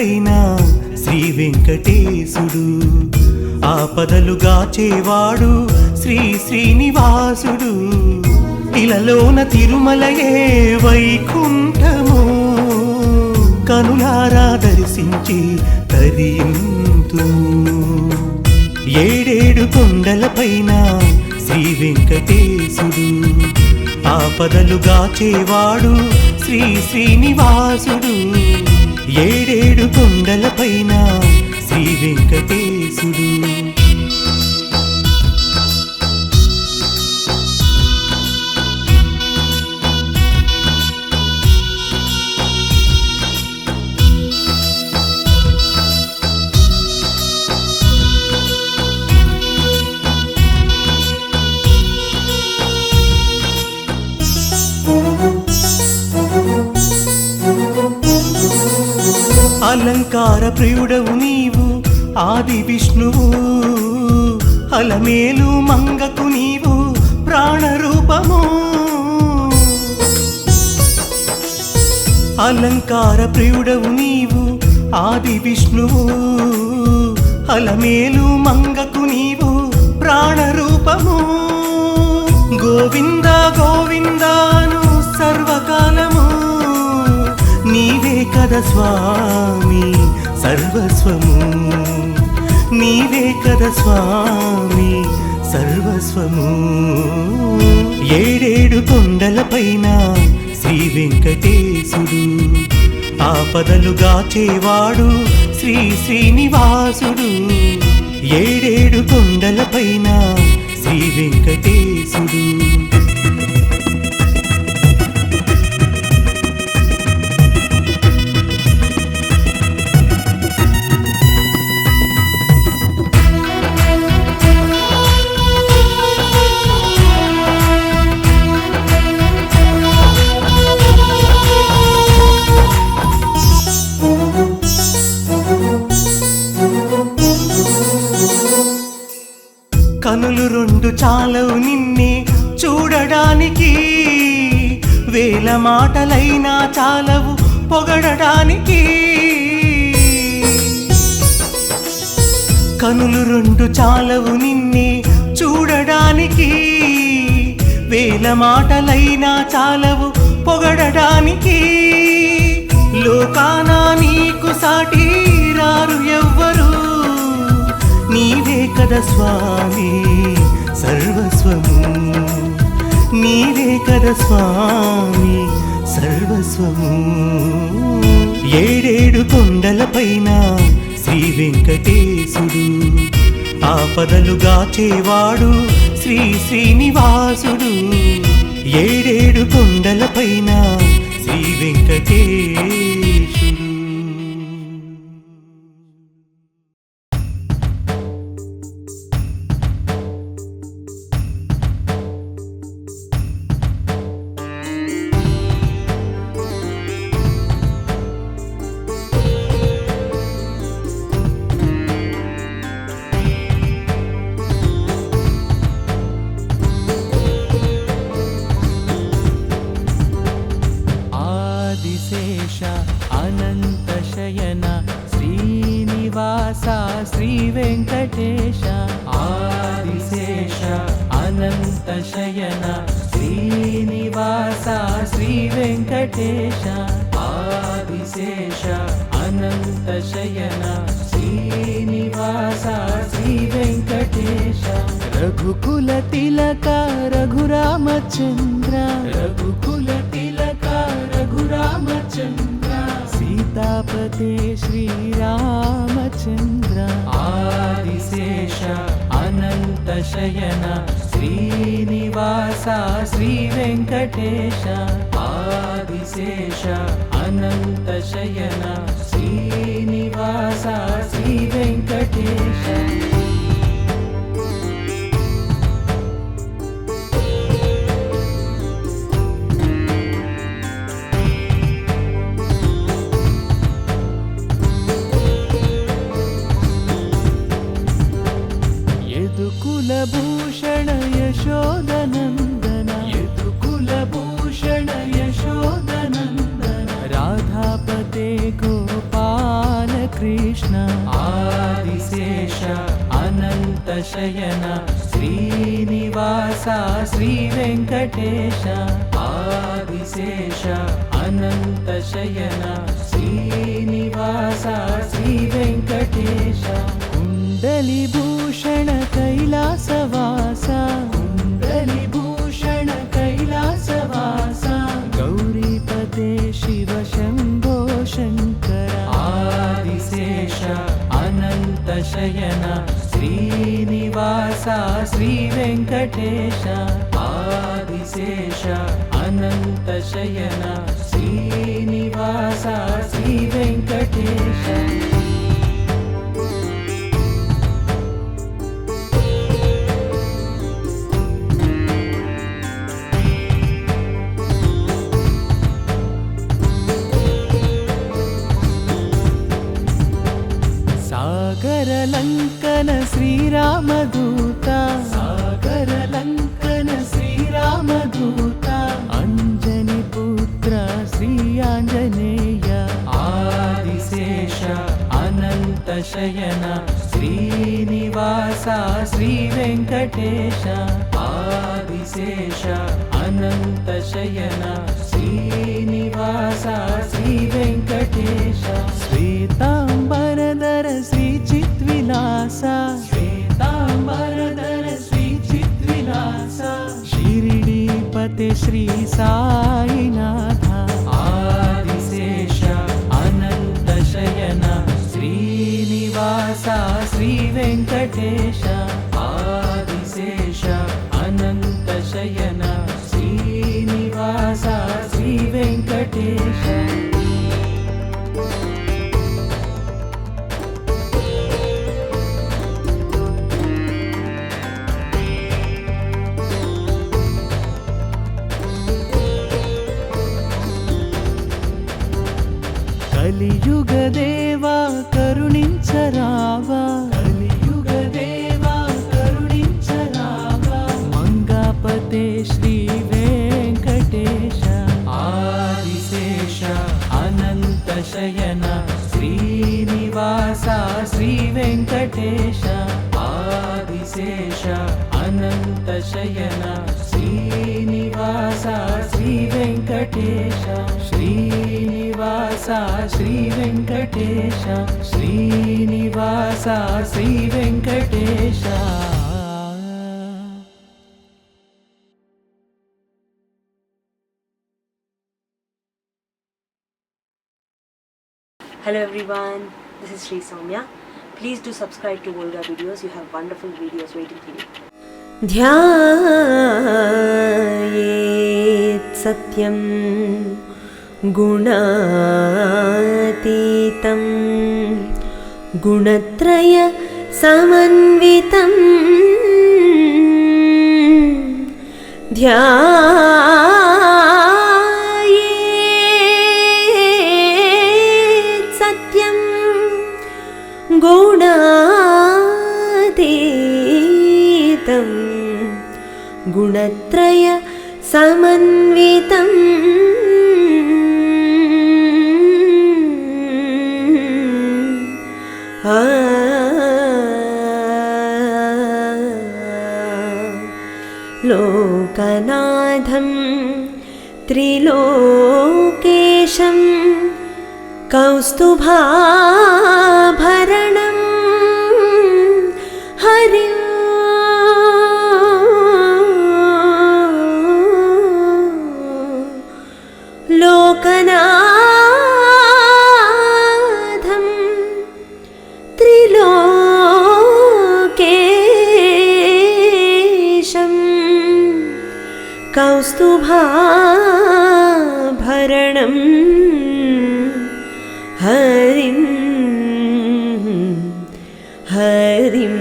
కొండలపైన శ్రీ వెంకటేశుడు, ఆపదలుగాచేవాడు శ్రీ శ్రీనివాసుడు. ఇలలోన తిరుమలయే వైకుంఠము, కనులారా దర్శించి తరింతుము. ఏడేడు కొండలపైన శ్రీ వెంకటేశుడు, ఆపదలుగాచేవాడు శ్రీ శ్రీనివాసుడు. ఏడేడు కొండలపైన శ్రీ వెంకటేశుడు. అలంకార ప్రియుడవు నీవు ఆది విష్ణువు, అలమేలు మంగకు నీవు ప్రాణరూపము. అలంకార ప్రియుడవు నీవు ఆది విష్ణువు, అలమేలు మంగకు నీవు ప్రాణరూపము. గోవింద గోవిందాను సర్వకాలము, నీవే కద స్వామి సర్వస్వము, నీవే కద స్వామి సర్వస్వము. ఏడేడు కొండలపైన శ్రీ వెంకటేశుడు, ఆపదలుగాచేవాడు శ్రీ శ్రీనివాసుడు. ఏడేడు కొండలపైన శ్రీ వెంకటేశుడు. కనులు రెండు చాలవు నిన్నే చూడడానికి, వేల మాటలైనా చాలవు పొగడడానికి. కనులు రెండు చాలవు నిన్నే చూడడానికి, వేల మాటలైనా చాలవు పొగడడానికి. లోకాన నీకు సాటి రారు ఎవ్వరు, నీవే కద స్వామి సర్వస్వము, నీవే కద స్వామి సర్వస్వము. ఏడేడు కొండలపైన శ్రీ వెంకటేశుడు, ఆపదలుగాచేవాడు శ్రీ శ్రీనివాసుడు. ఏడేడు కొండలపైన శ్రీ వెంకటేశుడు. అనంత శయన శ్రీనివాస శ్రీ వెంకటేశ. ఆదిశేష అనంత శయన శ్రీనివాస శ్రీ వెంకటేశ. ఆదిశేష అనంత శయన శ్రీనివాస శ్రీ వెంకటేశ. రఘుకుల తిలక రఘురామచంద్ర, రఘుకుల తిలక రఘురామచంద్ర. సీతాపతే శ్రీరామచంద్ర. ఆదిశేష అనంత శయన శ్రీనివాస శ్రీ వెంకటేశ. ఆదిశేష అనంత శయన శ్రీనివాస శ్రీ వెంకటేశ. యదుకులభూషణ యశోదనందన, యదుకులభూషణ యశోదనందన. రాధాపతే గోపాల शयन श्रीनिवास श्रीवेङ्कटेश आदिशेष अनन्त शयन श्रीनिवास श्रीवेङ्कटेश कुण्डलीभूषण कैलासवास कुण्डलीभूषण कैलासवास गौरीपते शिव शम्भो शङ्कर आदिशेष अनन्त शयन श्रीनिवास श्रीवेङ्कटेश आदिशेष अनन्त शयन श्रीनिवास श्रीवेङ्कटेश सागरलङ्कन श्रीरामदूता सागरलङ्कन श्रीरामदूता अञ्जनिपुत्र श्री आञ्जनेय आदिशेष अनन्त शयन श्रीनिवास श्रीवेङ्कटेश आदिशेष अनन्त शयन श्रीनिवास श्रीवेङ्कटेश श्वेताम्बरधर श्रीचिद्विलास श्वेताम्बरधर श्रीचिद्विलास शिरडीपते श्री साईनाथ आदिशेष अनन्त शयन श्रीनिवास श्रीवेङ्कटेश आदिशेष अनन्त शयन श्रीनिवास श्रीवेङ्कटेश కలియుగదేవా కరుణించరావా కలియుగదేవా కరుణించరావా మంగాపతే శ్రీ వెంకటేశ ఆదిశేష అనంత శయన శ్రీనివాస శ్రీ వెంకటేశ ఆదిశేష అనంత శయన Srinivasa Shri Venkatesha Srinivasa Shri Venkatesha Srinivasa Shri Venkatesha Hello everyone, this is Sri Soumya. Please do subscribe to Volga Videos. You have wonderful videos waiting for you. ध्यायेत् सत्यं गुणातीतं गुणत्रय समन्वितं ध्यायेत् सत्यं गुणातीतं गुणत्रय समन्वितं लोकनाथं त्रिलोकेशं कौस्तुभाभरणं हरिं लोकनाथं त्रिलोकेशं कौस्तुभाभरणं हरिं हरिं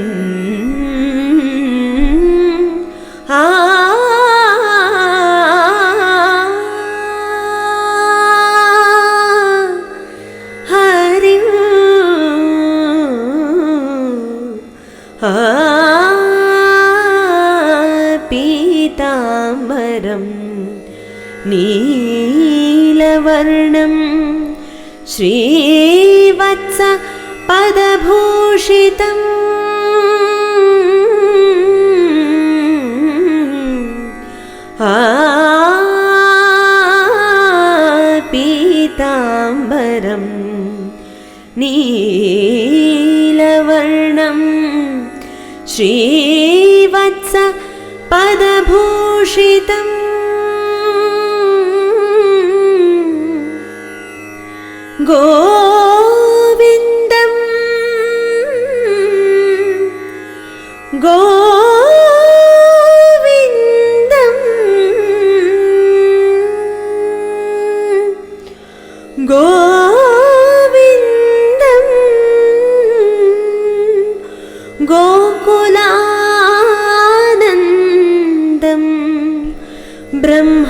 हरिं पीताम्बरं नीलवर्णं श्रीवत्स पदभूषितं పీతాంబరం నీలవర్ణం శ్రీవత్స పదభూషితం గోవిందం గోవిందం గోవిందం గోకులానందం బ్రహ్మాద్యైరభి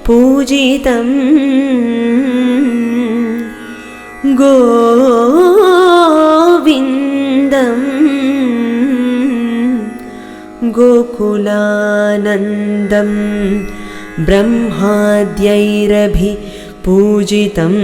పూజితం గోవిందం గోకులానందం బ్రహ్మాద్యైరభి పూజితం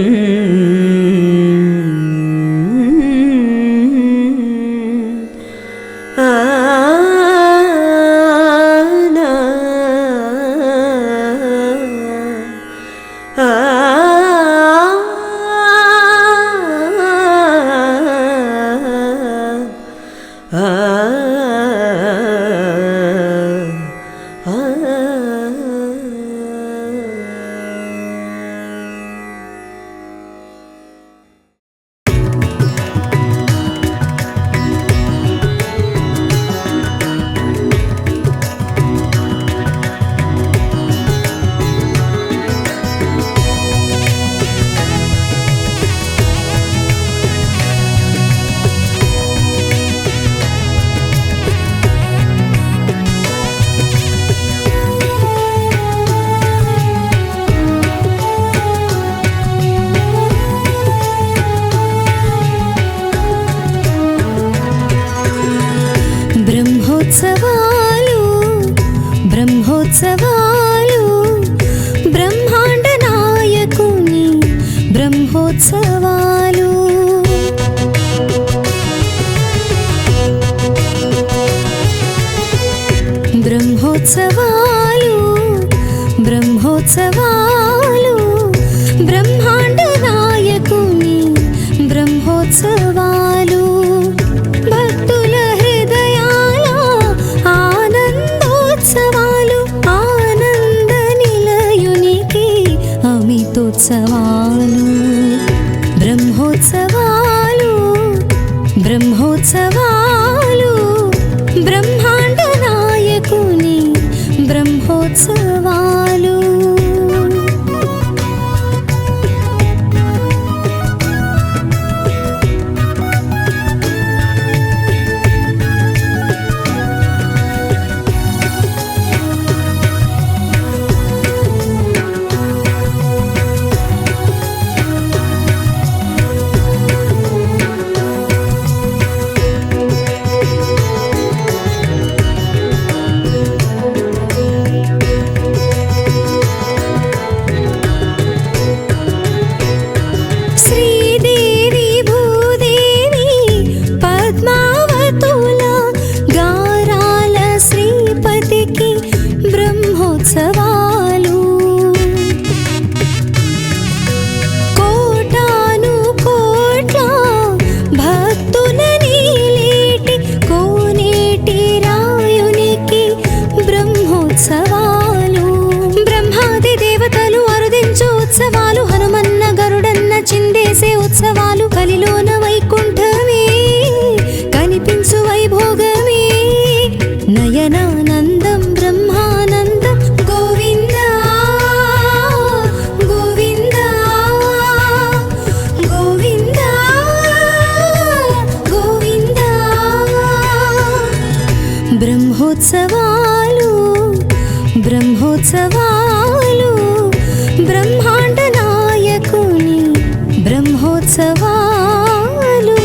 బ్రహ్మోత్సవాలు బ్రహ్మాండ నాయకుని బ్రహ్మోత్సవాలు బ్రహ్మోత్సవాలు బ్రహ్మోత్సవాలు బ్రహ్మాండ నాయకుని బ్రహ్మోత్సవాలు భక్తుల హృదయాల ఆనందోత్సవాలు ఆనంద నిలయునికి అమితోత్సవాలు బ్రహ్మోత్సవాలు బ్రహ్మోత్సవాలు బ్రహ్మాండ నాయకుని బ్రహ్మోత్సవాలు ఉత్సవాలు హనుమన్న గరుడన్న చిందేసే ఉత్సవాలు కలిలోన వైకుంఠమే కనిపించు వైభోగమే నయనానందం బ్రహ్మానందం గోవింద గోవింద గోవింద గోవింద బ్రహ్మోత్సవాలు బ్రహ్మోత్సవాలు బ్రహ్మాండ నాయకుని బ్రహ్మోత్సవాలు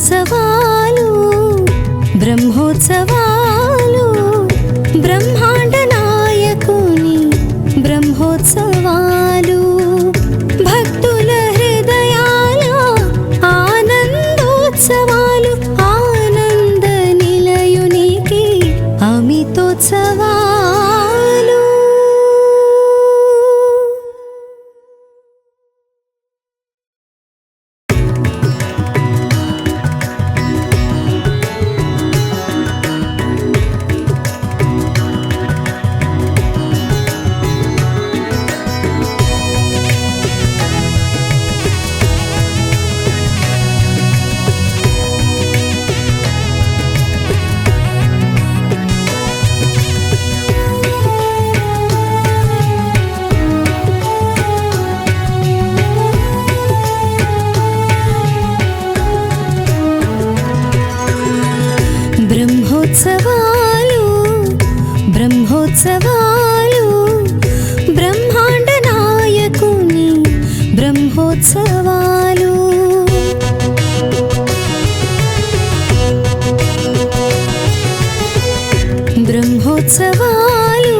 బ్రహ్మోత్సవాలు బ్రహ్మోత్సవాలు బ్రహ్మాండ నాయకుని బ్రహ్మోత్సవాలు భక్తుల హృదయాల ఆనందోత్సవాలు ఆనంద నిలయునికి అమితోత్సవాలు బ్రహ్మోత్సవాలు బ్రహ్మోత్సవాలు బ్రహ్మాండ నాయకుని బ్రహ్మోత్సవాలు బ్రహ్మోత్సవాలు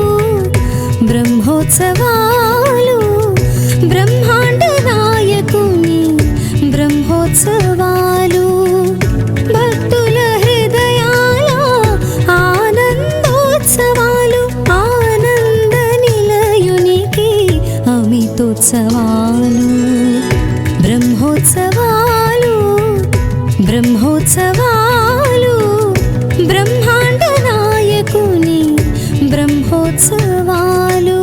బ్రహ్మోత్సవాలు బ్రహ్మాండ నాయకుని బ్రహ్మోత్సవాలు భక్తుల హృదయాల ఆనందోత్సవాలు ఆనంద నిలయునికి అమితోత్సవాలు బ్రహ్మోత్సవాలు బ్రహ్మోత్సవాలు బ్రహ్మాండ నాయకుని బ్రహ్మోత్సవాలు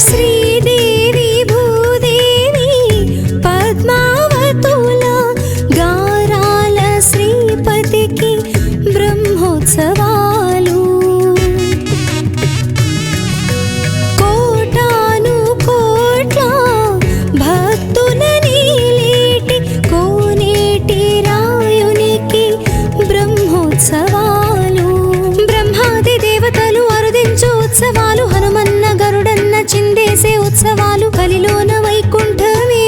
శ్రీదేవి భూదేవి పద్మావతుల గారాల శ్రీపతికి బ్రహ్మోత్సవాలు కోటాను కోట్ల భక్తుల నీలేటి కోనేటి రాయునికి బ్రహ్మోత్సవాలు బ్రహ్మాది దేవతలు అరుదించు ఉత్సవాలు హనుమన్న గరుడన్న చిందేసే ఉత్సవాలు కలిలోన వైకుంఠమే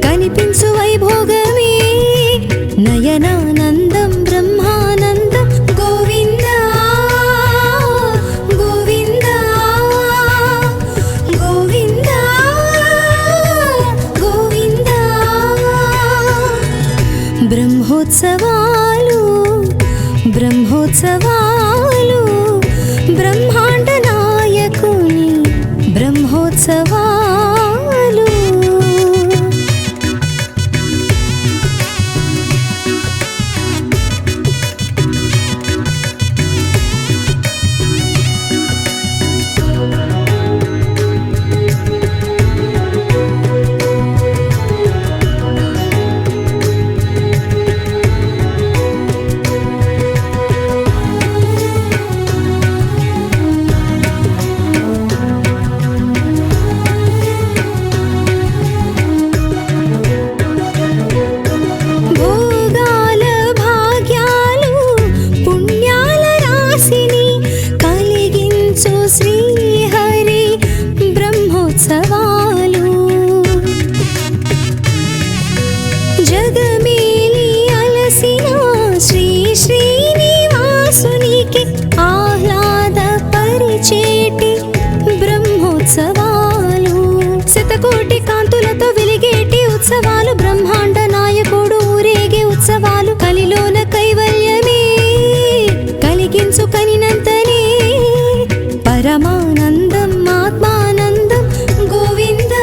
కనిపించు వైభోగమే నయనానందం బ్రహ్మానందం గోవింద గోవింద గోవింద గోవింద బ్రహ్మోత్సవాలు బ్రహ్మోత్సవాలు బ్రహ్మాండ నాయకుని బ్రహ్మోత్సవాలు భోగాల భాగ్యాలు పుణ్యాల రాశిని కలిగించు శ్రీహరి బ్రహ్మోత్సవాలు జగమేలి అలసిన శ్రీ శ్రీనివాసునికి ఆహ్లాద పరిచేటి బ్రహ్మోత్సవాలు శతకోటి కాంతులతో వెలిగేటి ఉత్సవాలు బ్రహ్మాండ నాయకుడు ఊరేగే ఉత్సవాలు కలిలోన కైవల్యమే కలిగించు కనినంతనే పరమానందం ఆత్మానందం గోవింద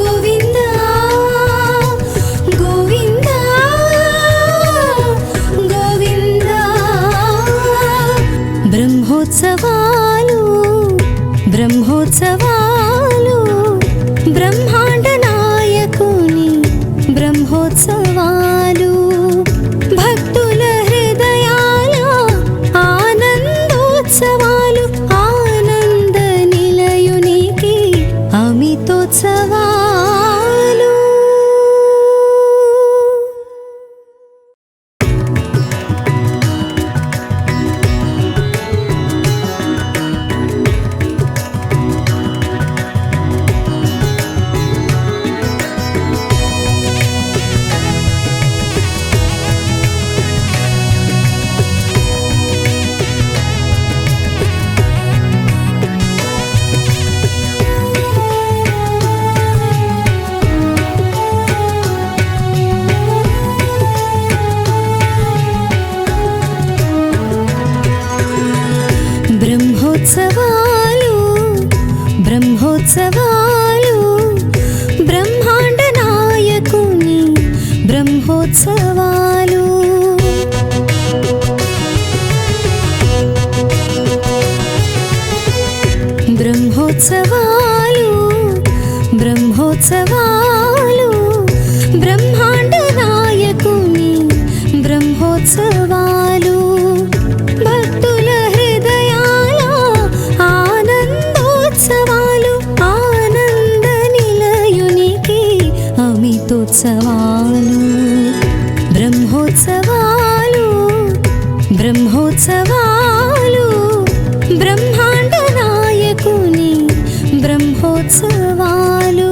గోవింద గోవింద గోవింద బ్రహ్మోత్సవాలు బ్రహ్మోత్సవాలు బ్రహ్మా బ్రహ్మోత్సవాలు బ్రహ్మోత్సవాలు బ్రహ్మాండ నాయకుని బ్రహ్మోత్సవాలు భక్తుల హృదయాల ఆనందోత్సవాలు ఆనంద నిలయునికి అమితోత్సవాలు బ్రహ్మోత్సవాలు బ్రహ్మోత్సవాలు బ్రహ్మాండ నాయకుని బ్రహ్మోత్సవాలు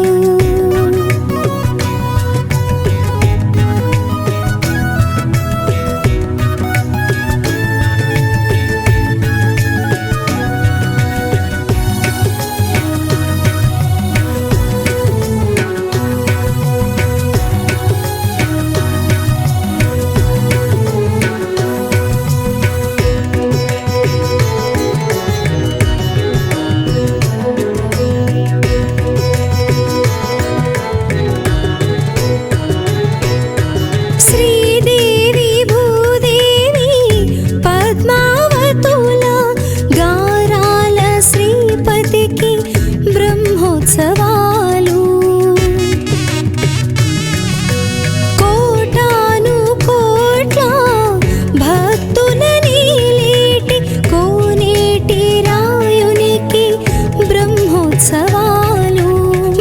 శ్రీదేవి భూదేవి పద్మావతుల గారాల శ్రీపతికి బ్రహ్మోత్సవాలు కోటాను కోట్ల భక్తుల నీలేటి కోనేటి రాయునికి బ్రహ్మోత్సవాలు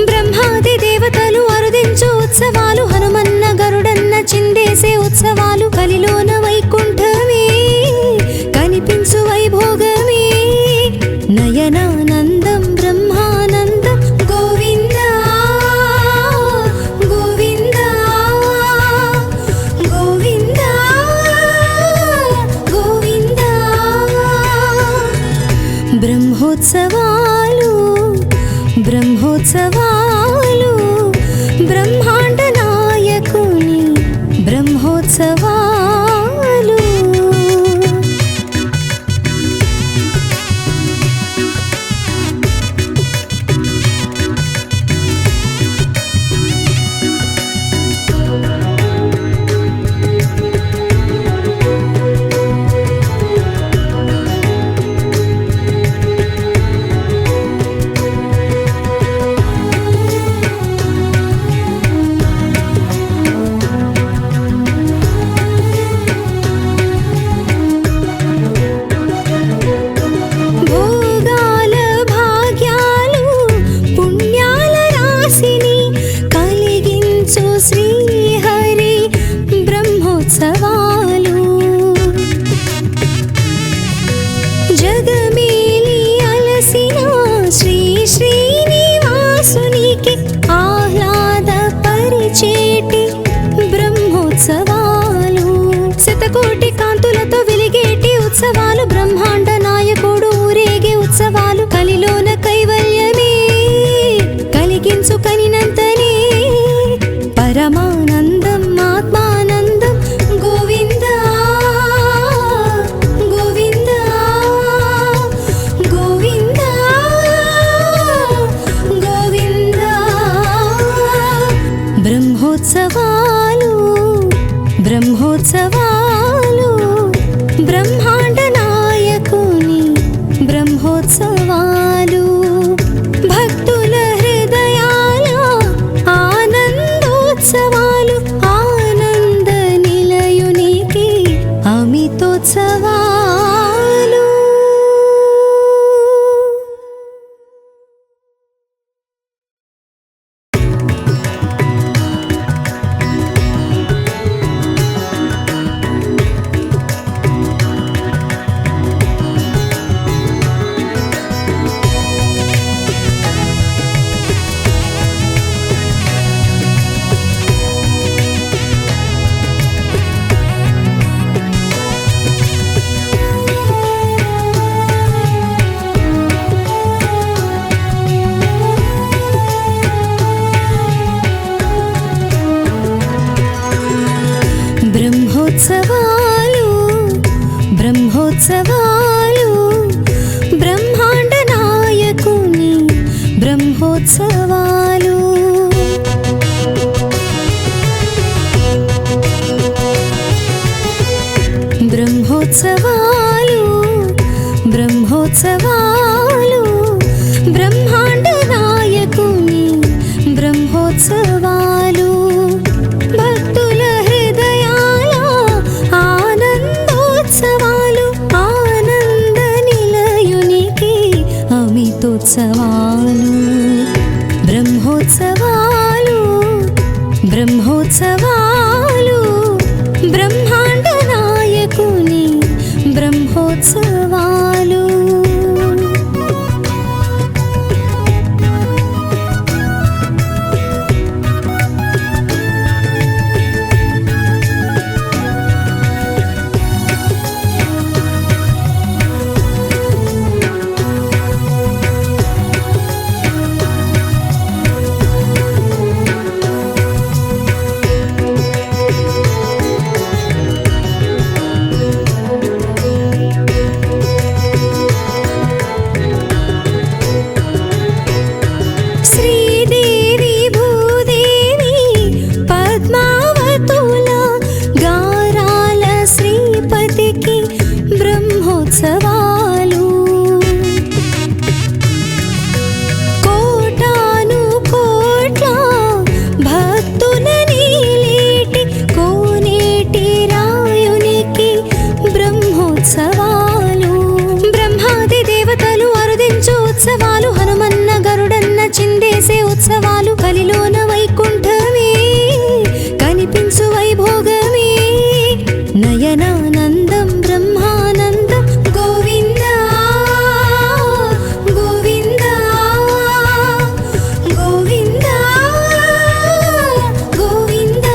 బ్రహ్మాది దేవతలు అరుదించు ఉత్సవాలు హనుమన్న గరుడన్న చిందేసే ఉత్సవాలు కలిలోన వైకుంఠమే కనిపించు వైభోగమే నయనానందం బ్రహ్మానందం గోవింద గోవింద గోవింద గోవింద బ్రహ్మోత్సవాలు బ్రహ్మోత్సవాలు బ్రహ్మాండ నాయకుని బ్రహ్మోత్సవాలు భోగాల భాగ్యాలు పుణ్యాల రాశిని కలిగించు శ్రీహరి బ్రహ్మోత్సవాలు జగమేలి అలసిన శ్రీ శ్రీనివాసునికి ఆహ్లాద పరిచేటి బ్రహ్మోత్సవాలు శతకోటి కాంతులతో వెలిగేటి ఉత్సవాలు బ్రహ్మాండ నాయకుడు ఊరేగే ఉత్సవాలు కలిలోన కైవల్యమే కలిగించు కనినంతనే పరమానందం ఆత్మానందం గోవింద గోవింద గోవింద గోవింద బ్రహ్మోత్సవాలు బ్రహ్మోత్సవాలు బ్రహ్మాండ నాయకుని బ్రహ్మోత్సవాలు భక్తుల హృదయాల ఆనందోత్సవాలు ఆనంద నిలయునికి అమితోత్సవాలు బ్రహ్మోత్సవాలు బ్రహ్మోత్సవాలు బ్రహ్మాండ నాయకుని బ్రహ్మోత్సవాలు బ్రహ్మోత్సవాలు బ్రహ్మోత్సవాలు బ్రహ్మ అమితోత్సవాలు బ్రహ్మోత్సవాలు బ్రహ్మోత్సవాలు బ్రహ్మాండ నాయకుని బ్రహ్మోత్సవాలు. శ్రీదేవి భూదేవి పద్మావతుల గారాల శ్రీపతికి బ్రహ్మోత్సవాలు. కోటాను కోట్ల భక్తుల నీలేటి కోనేటి రాయునికి బ్రహ్మోత్సవాలు. బ్రహ్మాది దేవతలు అరుదించు ఉత్సవాలు, హనుమన్న గరుడన్న చిందేసే ఉత్సవాలు. కలిలోన వైకుంఠమే కనిపించు వైభోగమే, నయనానందం బ్రహ్మానందం గోవింద గోవింద గోవింద గోవింద.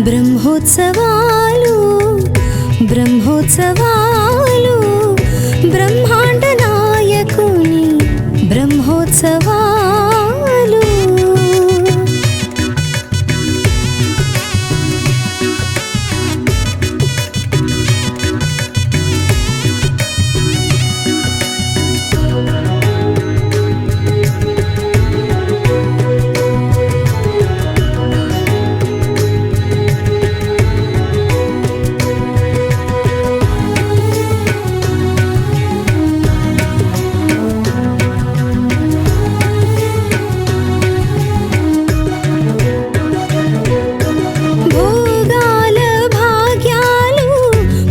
బ్రహ్మోత్సవాలు బ్రహ్మోత్సవాలు బ్రహ్మాండ నాయకుని బ్రహ్మోత్సవాలు. భోగాల భాగ్యాలు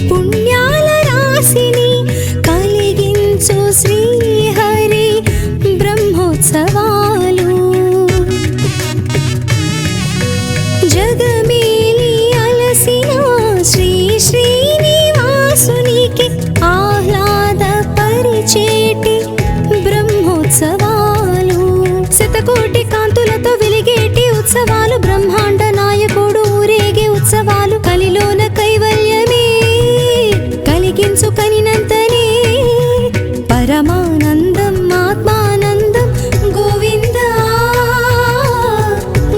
పుణ్యాల రాశిని కలిగించు శ్రీహరి బ్రహ్మోత్సవాలు. జగమేలి అలసిన శ్రీ శ్రీనివాసునికి ఆహ్లాద పరిచేటి బ్రహ్మోత్సవాలు. శతకోటి కాంతులతో వెలిగేటి ఉత్సవాలు, బ్రహ్మాండ నాయకుడు ఊరేగే ఉత్సవాలు. కలిలోన కైవల్యమే కలిగించు కనినంతనే పరమానందం ఆత్మానందం గోవింద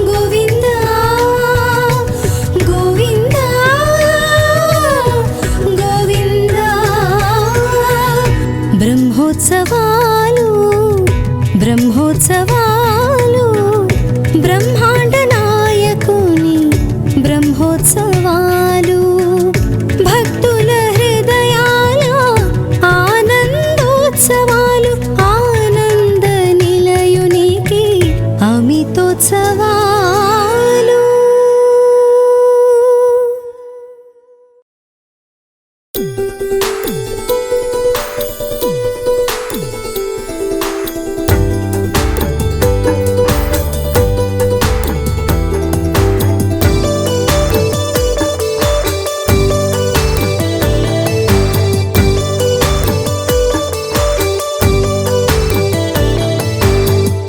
గోవింద గోవింద గోవింద. బ్రహ్మోత్సవాలు బ్రహ్మోత్సవాలు బ్రహ్మాండ నాయకుని బ్రహ్మోత్సవాలు. భక్తుల హృదయాల ఆనందోత్సవాలు, ఆనంద నిలయునికి అమితోత్సవాలు.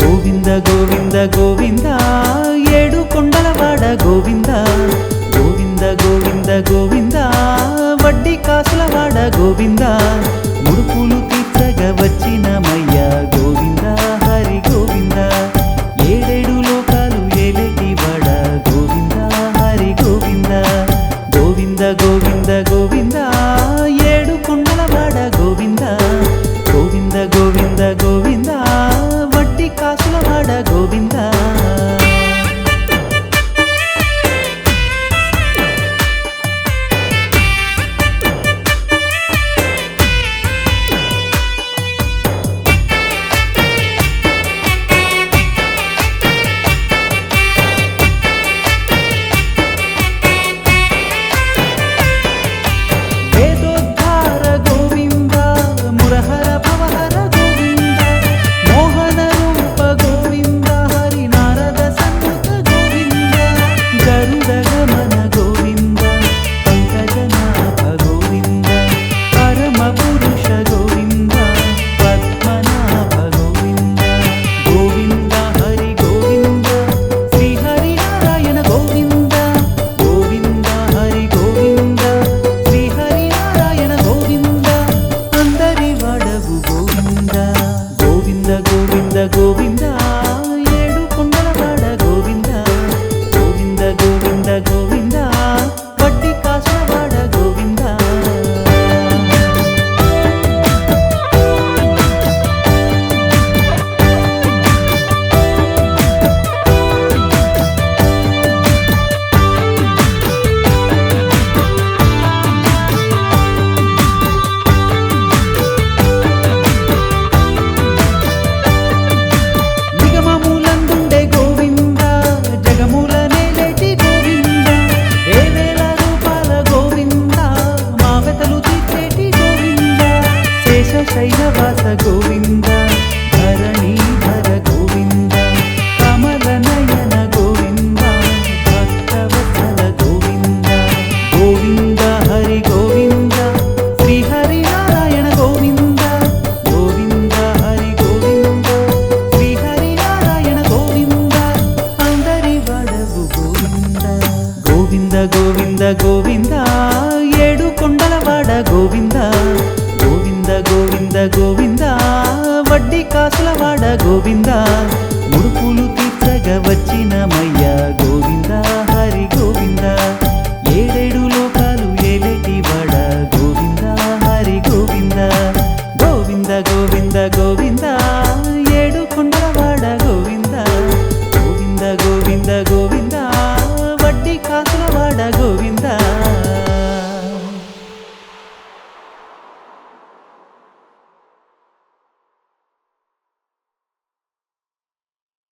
గోవింద గోవింద గోవింద ఏడు కొండలవాడ గోవింద గోవింద గోవింద గోవింద వడ్డీ కాసులవాడ గోవింద. ముడుపులు తీర్చగా వచ్చినమయ్య గోవింద హరి గోవింద. ఏడేడు లోకాలు ఏలేటి వాడ గోవింద హరి గోవింద. గోవింద గోవింద గోవింద ఏడు కొండలవాడ గోవింద గోవింద గోవింద గోవింద వడ్డీ కాసులవాడ గోవింద. శైలవాస గోవింద ధరణీధర గోవింద కమల నయన గోవింద భక్తవత్సల గోవింద గోవింద హరి గోవింద శ్రీ హరి నారాయణ గోవింద గోవింద హరి గోవింద శ్రీ హరి నారాయణ గోవింద అందరి వడవు గోవింద గోవింద గోవింద గోవింద ఏడు కొండలవాడ గోవింద గోవింద గోవింద గోవింద వడ్డీ కాసులవాడ గోవింద ముడుపులు తీర్చగా వచ్చినమయ్య గోవింద హరి గోవింద ఏడేడు లోకాలు ఏలేటి వాడ గోవింద హరి గోవింద గోవింద గోవింద గోవింద ఏడు కొండలవాడ గోవింద గోవింద గోవింద గోవింద వడ్డీ కాసులవాడ గోవింద